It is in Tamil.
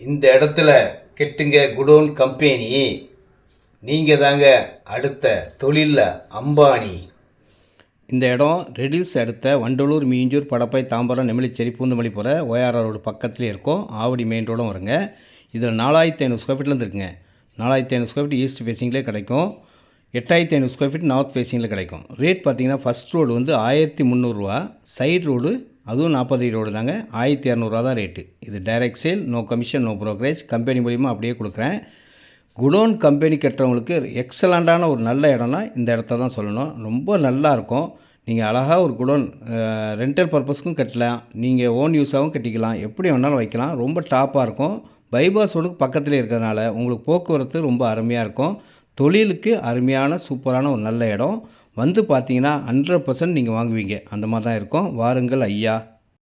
இந்த இடத்துல கெட்டுங்க குடோன் கம்பெனி. நீங்கள் தாங்க அடுத்த தொழிலில் அம்பானி. இந்த இடம் ரெடில்ஸ் அடுத்த வண்டலூர், மீஞ்சூர், படப்பை, தாம்பரம், நெமிலிச்சேரி, பூந்தமல்லி போகிற ORR ரோடு பக்கத்துலேயே இருக்கும். ஆவடி மெயின் ரோடும் வருங்க. இதில் 4500 ஸ்கொயர் ஃபீட்லேருந்து இருக்குங்க. 4500 ஸ்கொயர் ஃபீட் ஈஸ்ட் ஃபேஸிங்லேயே கிடைக்கும். 8500 ஸ்கொயர் ஃபீட் நார்த் ஃபேஸிங்கில் கிடைக்கும். ரேட் பார்த்தீங்கன்னா ஃபஸ்ட் ரோடு வந்து 1300 ரூபா, சைடு ரோடு அதுவும் 40 ரோடு தாங்க 1200 தான் ரேட்டு. இது direct sale, no commission, no brokerage. Company மூலிமா அப்படியே கொடுக்குறேன். குடோன் கம்பெனி கட்டுறவங்களுக்கு எக்ஸலண்ட்டான ஒரு நல்ல இடம்னா இந்த இடத்த தான் சொல்லணும். ரொம்ப நல்லாயிருக்கும். நீங்கள் அழகாக ஒரு குடோன் ரெண்டல் பர்பஸ்க்கும் கட்டலாம், நீங்கள் ஓன் யூஸாகவும் கட்டிக்கலாம், எப்படி வேணாலும் வைக்கலாம். ரொம்ப டாப்பாக இருக்கும். பைபாஸ் ரோடுக்கு பக்கத்துலேயே இருக்கிறதுனால உங்களுக்கு போக்குவரத்து ரொம்ப அருமையாக இருக்கும். தொழிலுக்கு அருமையான சூப்பரான ஒரு நல்ல இடம். வந்து பார்த்தீங்கன்னா 100% நீங்கள் வாங்குவீங்க. அந்த மாதிரி தான் இருக்கும். வாருங்கள் ஐயா.